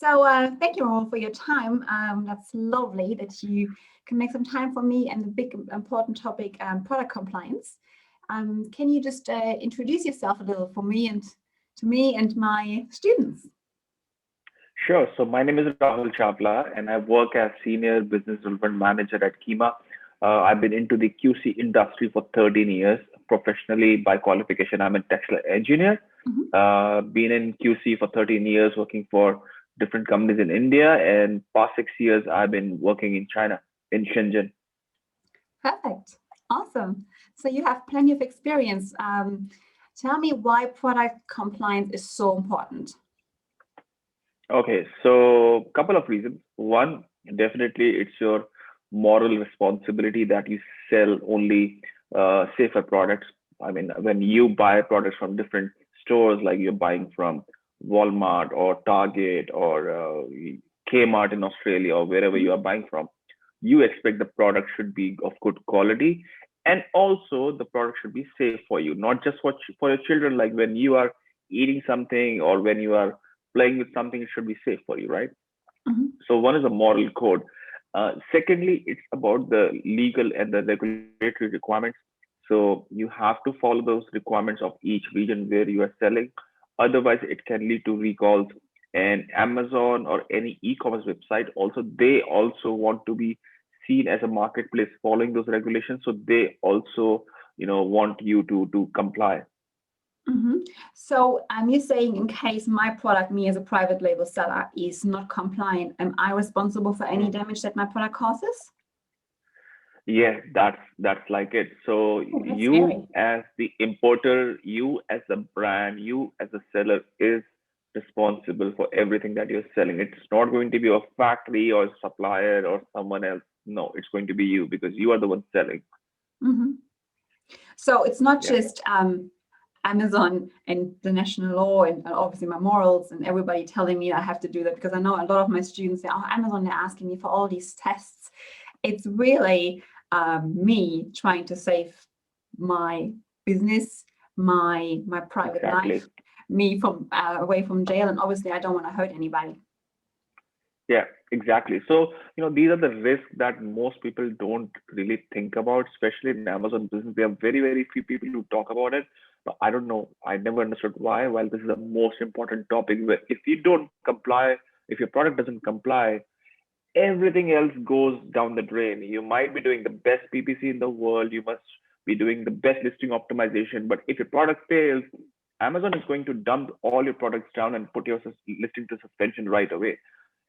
So thank you all for your time. That's lovely that you can make some time for me and the big important topic, product compliance. Can you just introduce yourself a little for me and to me and my students? Sure. So my name is Rahul Chawla, and I work as Senior Business Development Manager at Qima. I've been into the QC industry for 13 years. Professionally, by qualification, I'm a textile engineer. Mhm. Been in QC for 13 years, working for different companies in India, and past 6 years I've been working in China, in Shenzhen. Perfect. Awesome. So you have plenty of experience. Tell me why product compliance is so important. Okay, so couple of reasons. One, definitely it's your moral responsibility that you sell only safer products. I mean, when you buy products from different stores, like you're buying from Walmart or Target or Kmart in Australia or wherever you are buying from, you expect the product should be of good quality, and also the product should be safe for you, not just for your children. Like when you are eating something or when you are playing with something, it should be safe for you, right? Mhm. So one is a moral code. Secondly, it's about the legal and the regulatory requirements. So you have to follow those requirements of each region where you are selling. Otherwise, it can lead to recalls. And Amazon or any e-commerce website also, they also want to be seen as a marketplace following those regulations. So they also, want you to comply. Mhm. So you're saying in case my product, me as a private label seller, is not compliant, am I responsible for any Mm. damage that my product causes? Yes, that's like it. So Oh, that's you scary. as the importer, you as a brand, you as a seller is responsible for everything that you're selling. It's not going to be a factory or supplier or someone else. No, it's going to be you because you are the one selling. Mhm. So it's not Yeah, just Amazon and the national law and obviously my morals and everybody telling me I have to do that, because I know a lot of my students say, oh, Amazon, they're asking me for all these tests. It's really me trying to save my business, my private life, exactly. me from away from jail, and obviously I don't want to hurt anybody. Yeah, exactly. So, these are the risks that most people don't really think about, especially in Amazon business. There are very, very few people who talk about it. But I don't know. I never understood why. While this is the most important topic, where if you don't comply, if your product doesn't comply, everything else goes down the drain. You might be doing the best PPC in the world. You must be doing the best listing optimization. But if your product fails, Amazon is going to dump all your products down and put your listing to suspension right away.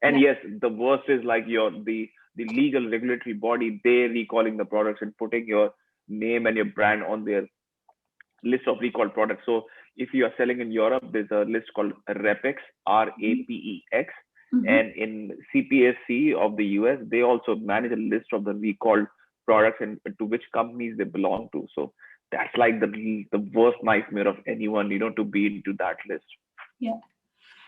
And Yeah. yes, the worst is like the legal regulatory body, they recalling the products and putting your name and your brand on their list of recalled products. So if you are selling in Europe, there's a list called REPEX, RAPEX, Mhm. and in CPSC of the US, they also manage a list of the recalled products and to which companies they belong to. So that's like the worst nightmare of anyone, to be into that list. Yeah.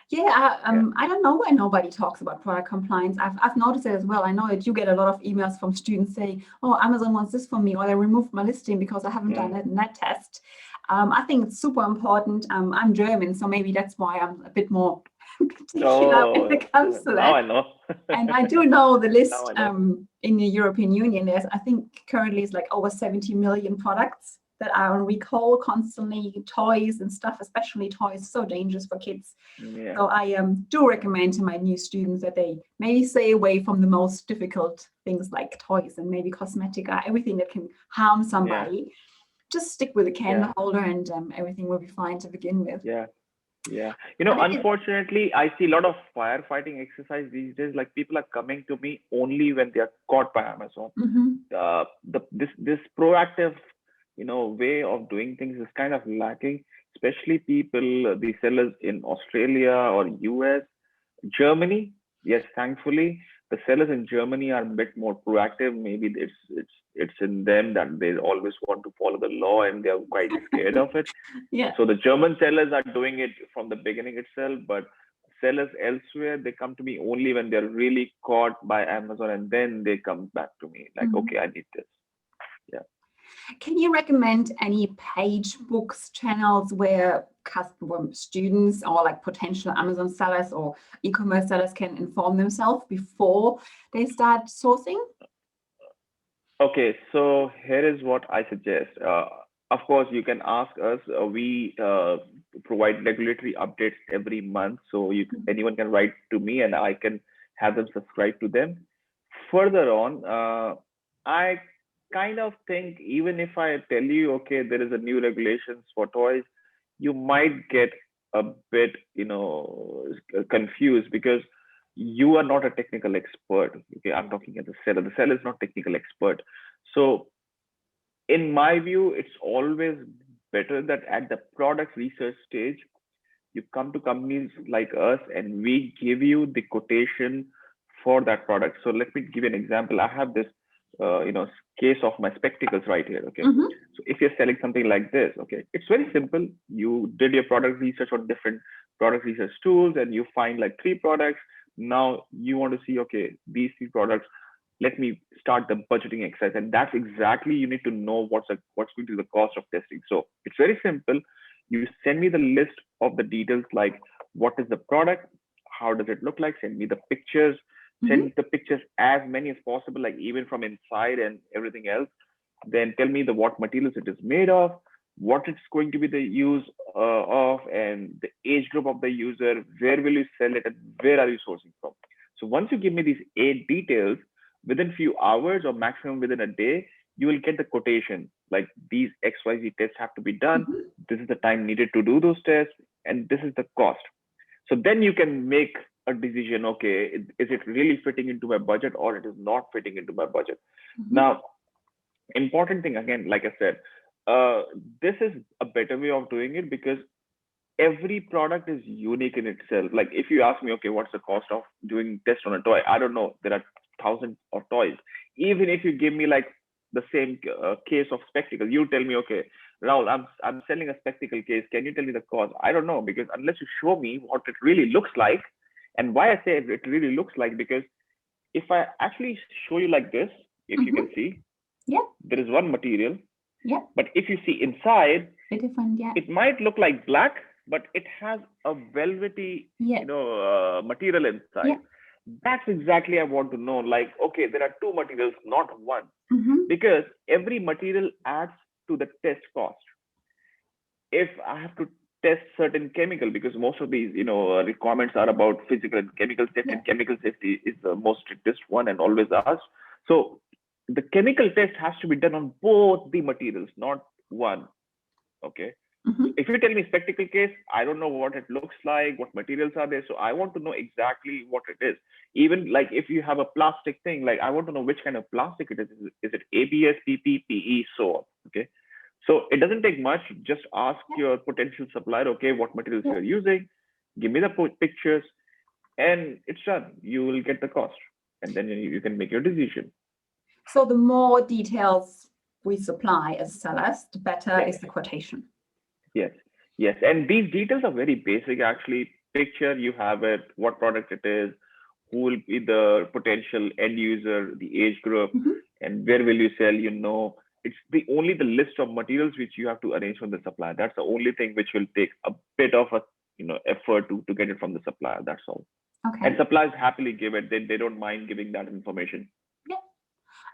Yeah, Yeah. I don't know why nobody talks about product compliance. I've noticed it as well. I know that you get a lot of emails from students saying, "Oh, Amazon wants this from me," or "They removed my listing because I haven't done Mm. that test." I think it's super important. I'm German, so maybe that's why I'm a bit more particular when Oh, it comes to now that. I know. And I do know the Now list I know. in the European Union. There's, I think, currently it's like over 70 million products that are on recall constantly, toys and stuff, especially toys, so dangerous for kids. Yeah. So I do recommend to my new students that they maybe stay away from the most difficult things like toys and maybe cosmetica, everything that can harm Yeah. somebody. Just stick with a Yeah. candle holder and everything will be fine to begin with. Yeah. Yeah. But it is, Unfortunately, I see a lot of firefighting exercise these days. Like people are coming to me only when they are caught by Amazon. mhm. This proactive, way of doing things is kind of lacking, especially people, the sellers in Australia or US. Germany, yes, thankfully, the sellers in Germany are a bit more proactive. Maybe it's in them that they always want to follow the law and they're quite scared of it. Yeah. So the German sellers are doing it from the beginning itself, but sellers elsewhere, they come to me only when they're really caught by Amazon, and then they come back to me like, Mhm. okay, I need this. Yeah. Can you recommend any page books channels where students or like potential Amazon sellers or e-commerce sellers can inform themselves before they start sourcing? Okay, so here is what I suggest. Of course, you can ask us. We provide regulatory updates every month, so anyone can write to me, and I can have them subscribe to them. Further on, I kind of think even if I tell you, okay, there is a new regulations for toys, you might get a bit, confused because you are not a technical expert. Okay, I'm talking as a seller. The seller is not technical expert. So in my view, it's always better that at the product research stage, you come to companies like us and we give you the quotation for that product. So let me give you an example. I have this, case of my spectacles right here. Okay. Mm-hmm. So if you're selling something like this, okay, it's very simple. You did your product research on different product research tools and you find like 3 products. Now you want to see, okay, these 3 products, let me start the budgeting exercise. And that's exactly, you need to know what's going to be the cost of testing. So it's very simple. You send me the list of the details, like what is the product, how does it look like, send me the pictures, send the pictures as many as possible, like even from inside and everything else. Then tell me the what materials it is made of, what it's going to be the use of, and the age group of the user, where will you sell it, and where are you sourcing from. So once you give me these 8 details, within few hours or maximum within a day, you will get the quotation, like these XYZ tests have to be done. This is the time needed to do those tests, and this is the cost. So then you can make a decision. Okay, is it really fitting into my budget or it is not fitting into my budget? Now, important thing again, like I said, this is a better way of doing it because every product is unique in itself. Like if you ask me, okay, what's the cost of doing test on a toy? I don't know. There are thousands of toys. Even if you give me like the same case of spectacles, you tell me, okay, Rahul, I'm selling a spectacle case. Can you tell me the cost? I don't know, because unless you show me what it really looks like, and why I say it really looks like, because if I actually show you like this, if you can see, there is one material. But if you see inside, it might look like black, but it has a velvety, material inside. That's exactly I want to know. Like, okay, there are 2 materials, not one, because every material adds to the test cost. If I have to test certain chemical, because most of these, requirements are about physical and chemical safety, and chemical safety is the most strictest one and always asked. So the chemical test has to be done on both the materials, not one. Okay. If you tell me spectacle case, I don't know what it looks like, what materials are there. So I want to know exactly what it is. Even like if you have a plastic thing, like I want to know which kind of plastic it is. Is it ABS, PP, PE, so on? Okay. So it doesn't take much. Just ask your potential supplier, okay, what materials you're using, give me the pictures, and it's done. You will get the cost, and then you can make your decision. So the more details we supply as sellers, the better is the quotation. Yes. And these details are very basic, actually. Picture, you have it, what product it is, who will be the potential end user, the age group, and where will you sell, it's the list of materials which you have to arrange from the supplier. That's the only thing which will take a bit of a effort to get it from the supplier. That's all. Okay. And suppliers happily give it. They don't mind giving that information. Yeah.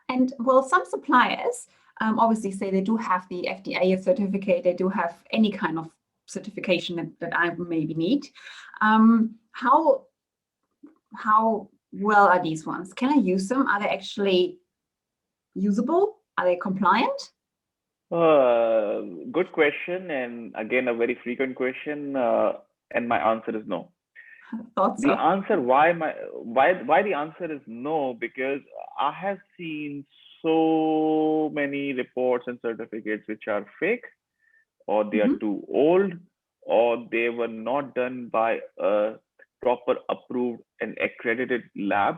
And well, some suppliers obviously say they do have the FDA certificate, they do have any kind of certification that I maybe need. How well are these ones? Can I use them? Are they actually usable? Are they compliant? Good question, and again a very frequent question, and my answer is no. Thought so. The answer why the answer is no, because I have seen so many reports and certificates which are fake, or they are too old, or they were not done by a proper approved and accredited lab.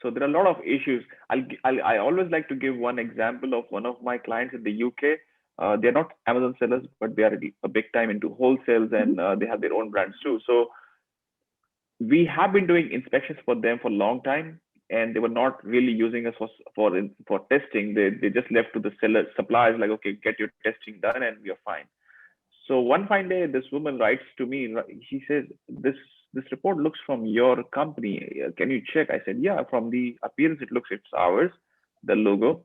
So there are a lot of issues. I always like to give one example of one of my clients in the UK. They're not Amazon sellers, but they are a big time into wholesales, and they have their own brands too. So we have been doing inspections for them for a long time. and they were not really using us for testing. They just left to the suppliers like, okay, get your testing done and we are fine. So one fine day, this woman writes to me. She says, "This report looks from your company. Can you check?" I said, "Yeah, from the appearance, it's ours, the logo."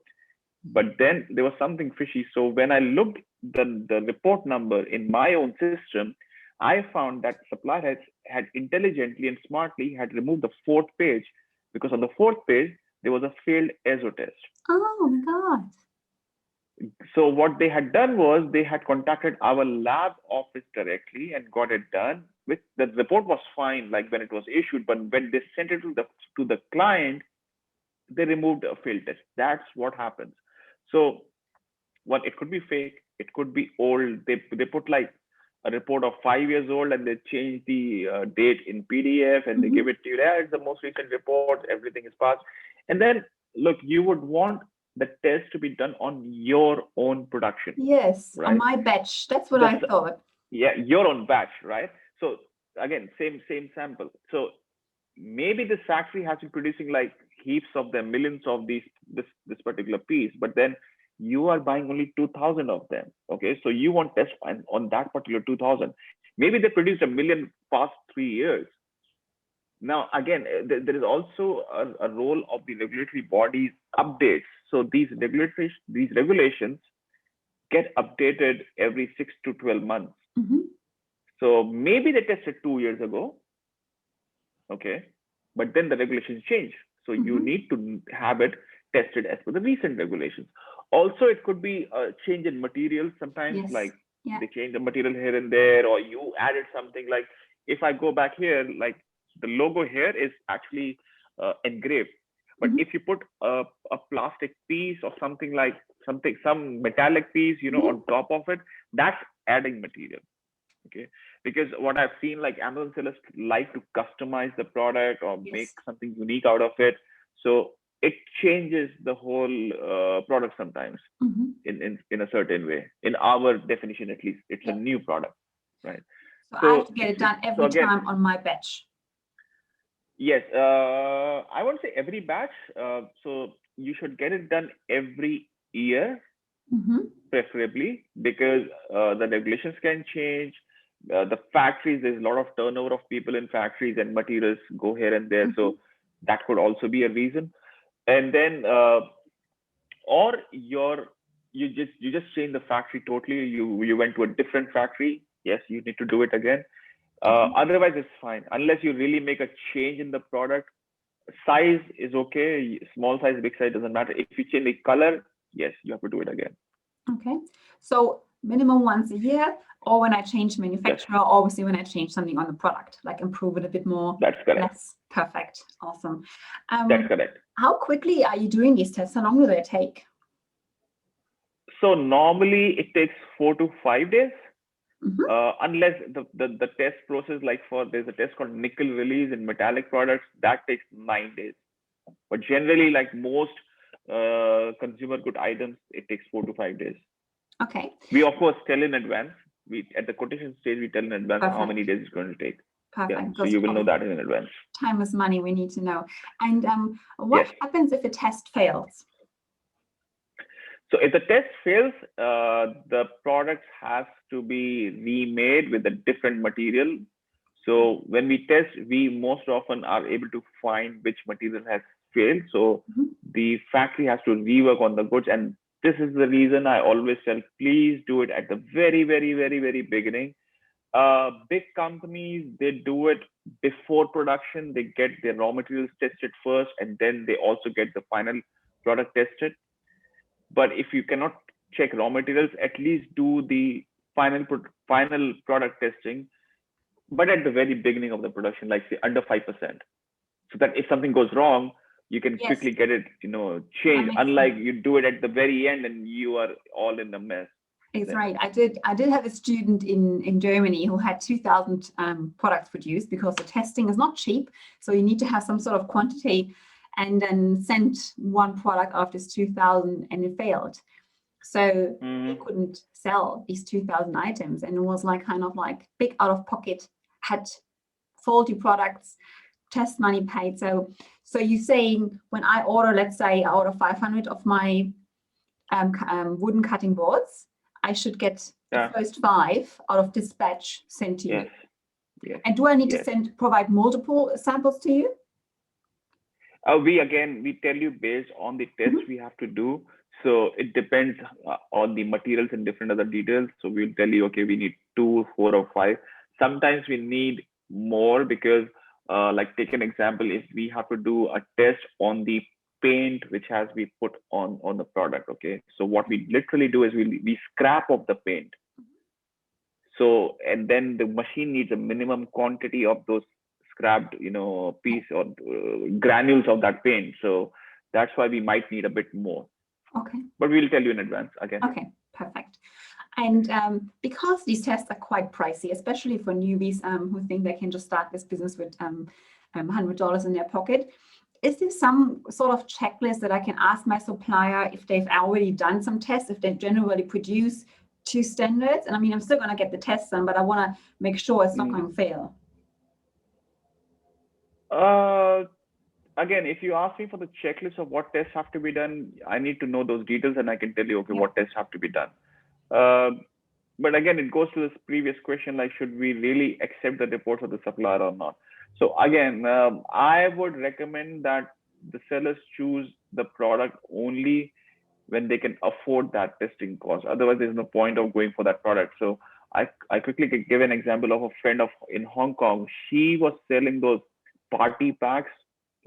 But then there was something fishy. So when I looked the report number in my own system, I found that supplier had intelligently and smartly had removed the fourth page, because on the fourth page there was a failed ESO test. Oh my God. So what they had done was they had contacted our lab office directly and got it done. With the report was fine, like when it was issued, but when they sent it to the client, they removed a failed test. That's what happens. So it could be fake, it could be old. They put like a report of 5 years old and they change the date in PDF and they give it to you. Yeah, it's the most recent report, everything is passed. And then look, you would want the test to be done on your own production. Yes, right? on my batch. That's what I thought. Yeah, your own batch, right? So again, same sample. So maybe this factory has been producing like heaps of them, millions of this particular piece, but then you are buying only 2,000 of them. Okay, so you want test on that particular 2,000. Maybe they produced 1 million past 3 years. Now, again, there is also a role of the regulatory bodies updates. So these regulations get updated every 6 to 12 months. So maybe they tested 2 years ago. Okay, but then the regulations change. So you need to have it tested as per the recent regulations. Also, it could be a change in materials sometimes, like they change the material here and there, or you added something. Like if I go back here, like the logo here is actually engraved. But if you put a plastic piece or something like some metallic piece, on top of it, that's adding material. Okay, because what I've seen, like Amazon sellers like to customize the product or make something unique out of it. So it changes the whole product sometimes in a certain way. In our definition, at least, it's a new product, right? So I have to get it done every time on my batch. Yes, I won't say every batch. So you should get it done every year, preferably, because the regulations can change. The factories, there's a lot of turnover of people in factories and materials go here and there. So that could also be a reason. And then, or you just change the factory totally. You went to a different factory. Yes, you need to do it again. Otherwise, it's fine. Unless you really make a change in the product. Size is okay. Small size, big size, doesn't matter. If you change the color, yes, you have to do it again. Okay. So minimum once a year, or when I change manufacturer, obviously when I change something on the product, like improve it a bit more. That's correct. That's perfect. Awesome. That's correct. How quickly are you doing these tests? How long do they take? So normally it takes 4 to 5 days. Unless the test process, like there's a test called nickel release in metallic products, that takes 9 days. But generally, like most consumer good items, it takes 4 to 5 days. Okay. We of course tell in advance. At the quotation stage, we tell in advance how many days it's going to take. Perfect. Yeah, so you will know that in advance. Time is money. We need to know. And what happens if a test fails? So if the test fails, the product has to be remade with a different material. So when we test, we most often are able to find which material has failed. So the factory has to rework on the goods. And this is the reason I always tell, please do it at the very, very, very, very beginning. Big companies, they do it before production. They get their raw materials tested first, and then they also get the final product tested. But if you cannot check raw materials, at least do the final product testing, but at the very beginning of the production, like say under 5%. So that if something goes wrong, you can quickly get it, changed. Unlike you do it at the very end and you are all in the mess. It's right. I did have a student in Germany who had 2,000 products produced, because the testing is not cheap. So you need to have some sort of quantity, and then sent one product after 2,000 and it failed. So he couldn't sell these 2,000 items, and it was like kind of like big out of pocket, had faulty products, test money paid. So So you're saying when I order, let's say I order 500 of my wooden cutting boards, I should get the first 5 out of dispatch sent to you. Yes. And do I need to provide multiple samples to you? We tell you based on the tests we have to do. So it depends on the materials and different other details. So we'll tell you, okay, we need 2, 4, or 5. Sometimes we need more because, like take an example, if we have to do a test on the paint which has been put on the product. Okay, so what we literally do is we scrap off the paint. So and then the machine needs a minimum quantity of those scrapped, piece or granules of that paint. So that's why we might need a bit more. Okay. But we'll tell you in advance again. Okay, perfect. And because these tests are quite pricey, especially for newbies who think they can just start this business with $100 in their pocket, is there some sort of checklist that I can ask my supplier if they've already done some tests, if they generally produce to standards? And I mean, I'm still going to get the tests done, but I want to make sure it's not going to fail. Again, if you ask me for the checklist of what tests have to be done, I need to know those details and I can tell you, okay, what tests have to be done. But again, it goes to this previous question, like, should we really accept the reports of the supplier or not? So again, I would recommend that the sellers choose the product only when they can afford that testing cost. Otherwise, there's no point of going for that product. So I quickly could give an example of a friend in Hong Kong. She was selling those party packs,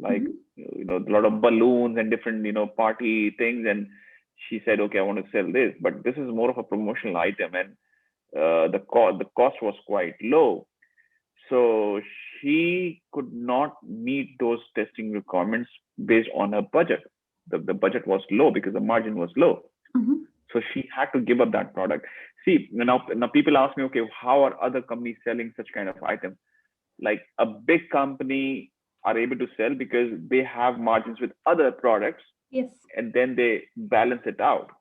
like a lot of balloons and different party things, and she said, okay, I want to sell this, but this is more of a promotional item, and the cost was quite low, so she could not meet those testing requirements based on her budget. The budget was low because the margin was low. So she had to give up that product. See, now people ask me, okay, how are other companies selling such kind of items? Like a big company are able to sell because they have margins with other products. Yes. And then they balance it out.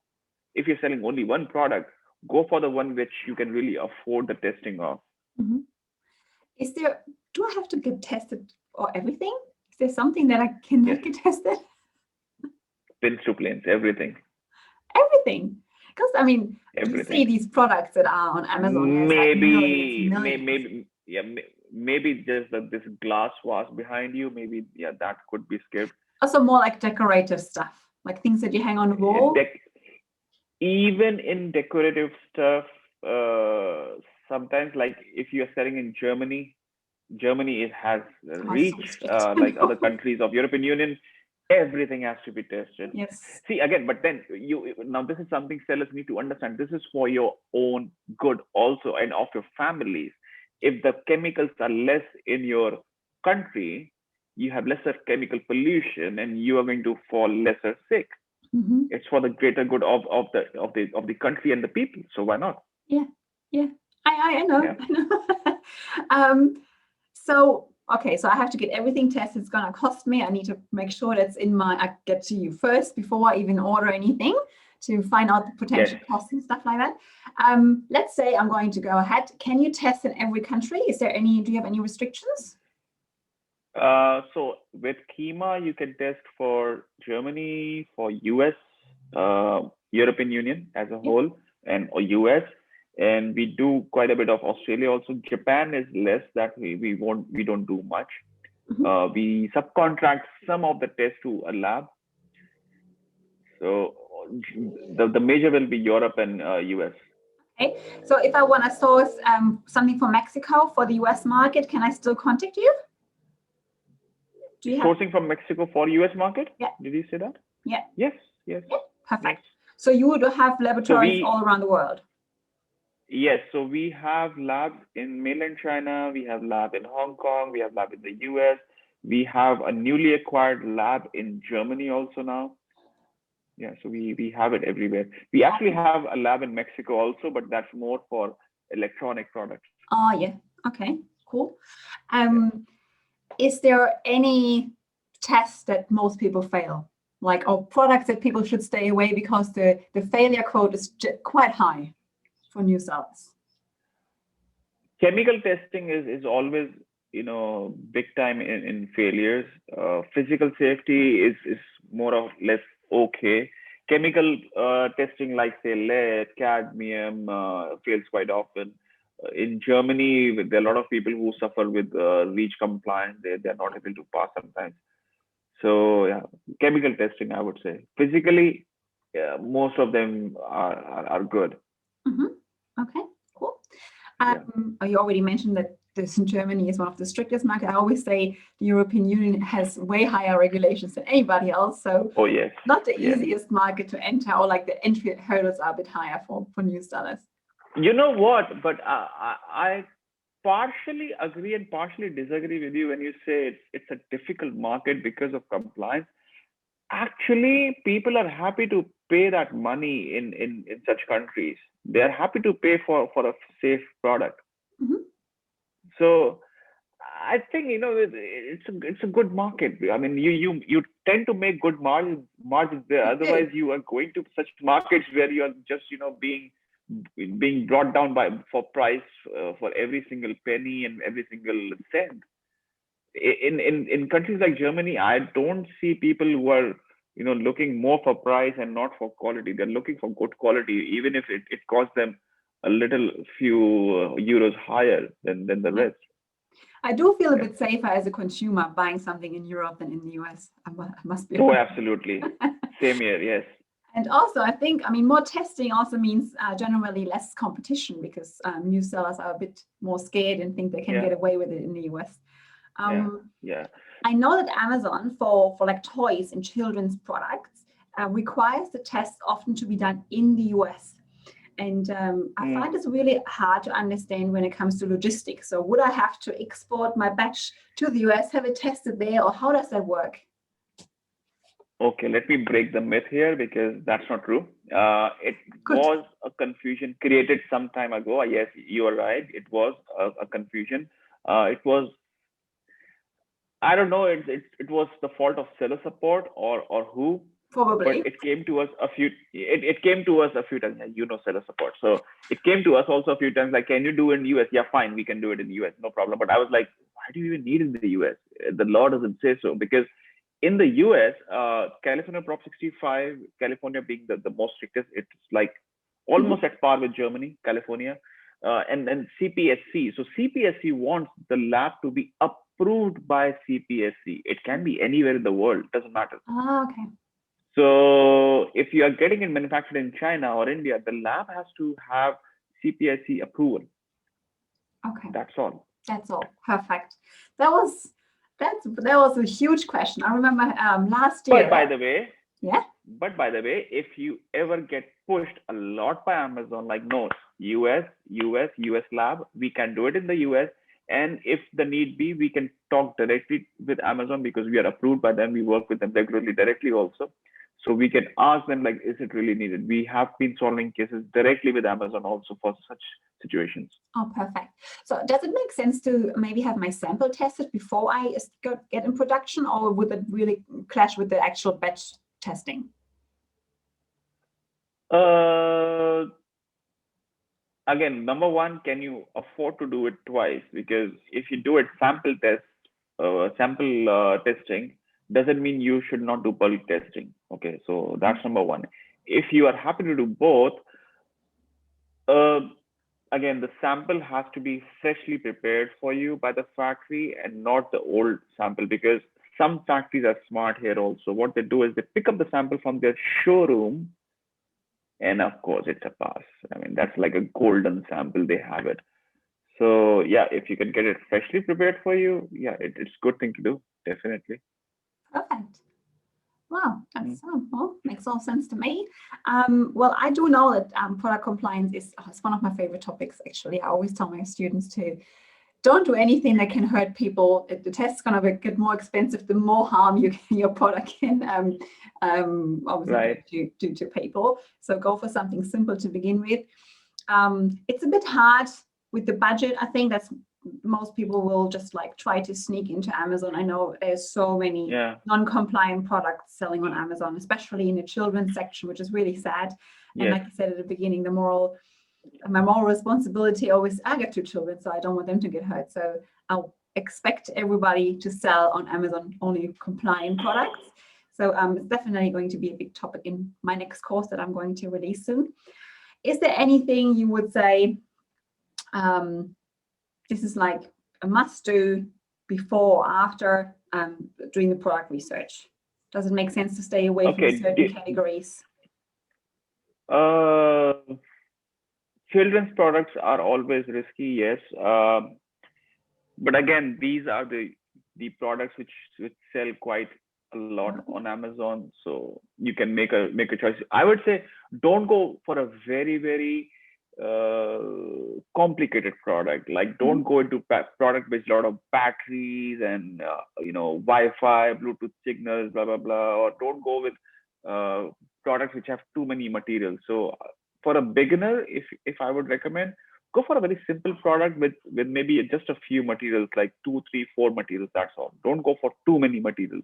If you're selling only one product, go for the one which you can really afford the testing of. Do I have to get tested or everything? Is there something that I cannot get tested? Pins to planes, everything. Everything. Because I mean, everything. You see these products that are on Amazon. Maybe just this glass vase behind you. Maybe that could be skipped. Also more like decorative stuff, like things that you hang on the wall. Even in decorative stuff, sometimes, like if you're selling in Germany it has reached like other countries of European Union. Everything has to be tested. Yes. See, again, but then now this is something sellers need to understand. This is for your own good also, and of your families. If the chemicals are less in your country, you have lesser chemical pollution and you are going to fall lesser sick. It's for the greater good of the country and the people. So why not? Yeah. I know. Yeah. I know. So I have to get everything tested. It's gonna cost me. I need to make sure that's I get to you first before I even order anything, to find out the potential costs and stuff like that. Let's say I'm going to go ahead. Can you test in every country? Do you have any restrictions? So with Qima, you can test for Germany, for US, European Union as a whole, and US. And we do quite a bit of Australia also. Japan is less, that we don't do much. We subcontract some of the tests to a lab. So the major will be Europe and US. Okay. So if I want to source something from Mexico for the US market, can I still contact you? Sourcing from Mexico for US market? Yeah. Did you say that? Yeah. Yes. Yeah. Perfect. Yes. So you would have laboratories all around the world? Yes. So we have labs in mainland China. We have lab in Hong Kong. We have lab in the US. We have a newly acquired lab in Germany also now. Yeah. So we have it everywhere. We actually have a lab in Mexico also, but that's more for electronic products. Oh, yeah. Okay, cool. Is there any tests that most people fail? Or products that people should stay away because the failure code is quite high for new sellers? Chemical testing is always big time in failures. Physical safety is more or less okay. Chemical testing, like say lead, cadmium, fails quite often. In Germany, there are a lot of people who suffer with REACH compliance. They're not able to pass sometimes. So yeah, chemical testing, I would say. Physically, yeah, most of them are good. Mhm. Okay, cool. Yeah. You already mentioned that this in Germany is one of the strictest markets. I always say the European Union has way higher regulations than anybody else. So Oh yes. not the Yes. easiest market to enter, or like the entry hurdles are a bit higher for new sellers. You know what? But I partially agree and partially disagree with you when you say it's a difficult market because of compliance. Actually, people are happy to pay that money in such countries. They are happy to pay for a safe product. Mhm. So I think it's a good market. I mean, you tend to make good margins there. Otherwise, you are going to such markets where you are just being brought down for price for every single penny and every single cent. In countries like Germany, I don't see people who are looking more for price and not for quality. They're looking for good quality, even if it costs them a little few euros higher than the rest. I do feel a Yeah. bit safer as a consumer buying something in Europe than in the US. I must be Oh, honest. absolutely. Same here. Yes. And also, I think, more testing also means generally less competition, because new sellers are a bit more scared and think they can Yeah. get away with it in the US. Yeah. Yeah. I know that Amazon for like toys and children's products requires the tests often to be done in the US. And I find this really hard to understand when it comes to logistics. So would I have to export my batch to the US, have it tested there, or how does that work? Okay, let me break the myth here because that's not true. It Good. was a confusion created some time ago. Yes, you are right. It was a confusion. It was, I don't know, it was the fault of seller support or who, but Probably. it came to us a few. It came to us a few times. Seller support. So it came to us also a few times. Like, can you do it in the US? Yeah, fine, we can do it in the US, no problem. But I was like, why do you even need it in the US? The law doesn't say so, because in the US, California Prop 65, California being the most strictest, it's like almost at par with Germany, California, and then CPSC. So CPSC wants the lab to be approved by CPSC. It can be anywhere in the world, doesn't matter. Okay. So if you are getting it manufactured in China or India, the lab has to have CPSC approval. Okay. That's all. That's all. Perfect. That was a huge question. I remember last year. But by the way, yeah. But by the way, if you ever get pushed a lot by Amazon, like no, US lab, we can do it in the US. And if the need be, we can talk directly with Amazon because we are approved by them. We work with them regularly directly also. So we can ask them, like, is it really needed? We have been solving cases directly with Amazon also for such situations. Oh, perfect. So does it make sense to maybe have my sample tested before I get in production, or would it really clash with the actual batch testing? Again, number one, can you afford to do it twice? Because if you do it sample testing, doesn't mean you should not do bulk testing. Okay, so that's number one. If you are happy to do both, again, the sample has to be freshly prepared for you by the factory and not the old sample, because some factories are smart here also. What they do is they pick up the sample from their showroom, and of course it's a pass. I mean, that's like a golden sample, they have it. So yeah, if you can get it freshly prepared for you, yeah, it's a good thing to do, definitely. Perfect. Wow, that's makes all sense to me. Well, I do know that product compliance is one of my favorite topics, actually. I always tell my students to don't do anything that can hurt people. The test's going to get more expensive the more harm your product can obviously do to people. So go for something simple to begin with. It's a bit hard with the budget. I think that's most people will just like try to sneak into Amazon. I know there's so many non-compliant products selling on Amazon, especially in the children's section, which is really sad. And like I said at the beginning, my moral responsibility always, I get two children, so I don't want them to get hurt. So expect everybody to sell on Amazon only compliant products. So it's definitely going to be a big topic in my next course that I'm going to release soon. Is there anything you would say this is like a must do before or after doing the product research? Does it make sense to stay away from certain categories? Children's products are always risky, yes. But again, these are the products which sell quite a lot on Amazon, so you can make a choice. I would say don't go for a very complicated product. Like don't go into product with a lot of batteries and Wi-Fi, Bluetooth signals, blah blah blah. Or don't go with products which have too many materials. So for a beginner, if I would recommend, go for a very simple product with maybe just a few materials, like 2, 3, 4 materials. That's all. Don't go for too many materials.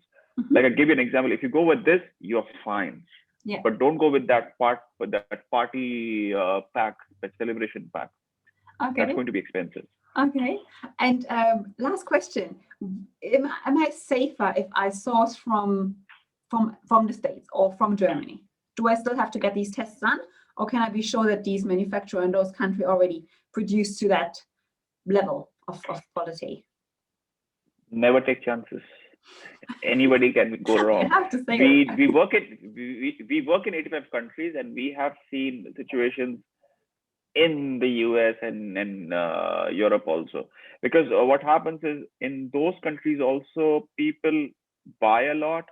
Like I'll give you an example. If you go with this, you're fine. Yeah. But don't go with that party pack, that celebration pack. Okay. That's going to be expensive. Okay. And last question: Am I safer if I source from the States or from Germany? Do I still have to get these tests done, or can I be sure that these manufacturers in those countries already produce to that level of quality? Never take chances. Anybody can go wrong. I have to say we work in 85 countries, and we have seen situations in the US and Europe also. Because what happens is in those countries also people buy a lot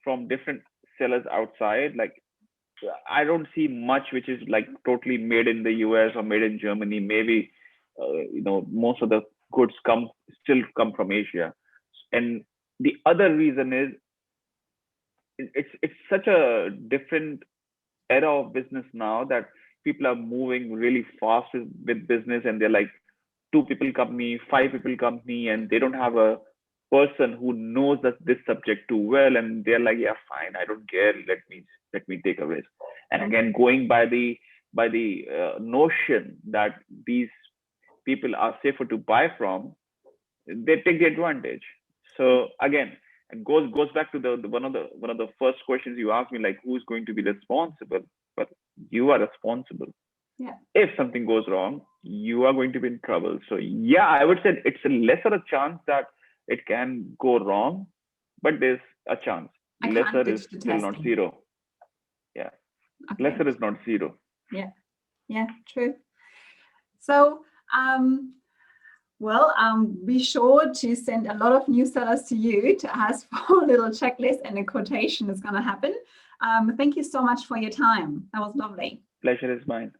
from different sellers outside. Like I don't see much which is like totally made in the US or made in Germany. Maybe most of the goods still come from Asia. And the other reason is it's such a different era of business now that people are moving really fast with business, and they're like 2 people company, 5 people company, and they don't have a person who knows this subject too well, and they're like, yeah, fine, I don't care, let me take a risk. And again, going by the notion that these people are safer to buy from, they take the advantage. So again, it goes back to one of the first questions you asked me, like who's going to be responsible? But you are responsible. Yeah. If something goes wrong, you are going to be in trouble. So yeah, I would say it's a lesser a chance that it can go wrong, but there's a chance. Lesser is still not zero. Yeah. Okay. Lesser is not zero. Yeah. Yeah, true. So be sure to send a lot of new sellers to you to ask for a little checklist, and a quotation is going to happen. Thank you so much for your time. That was lovely. Pleasure is mine.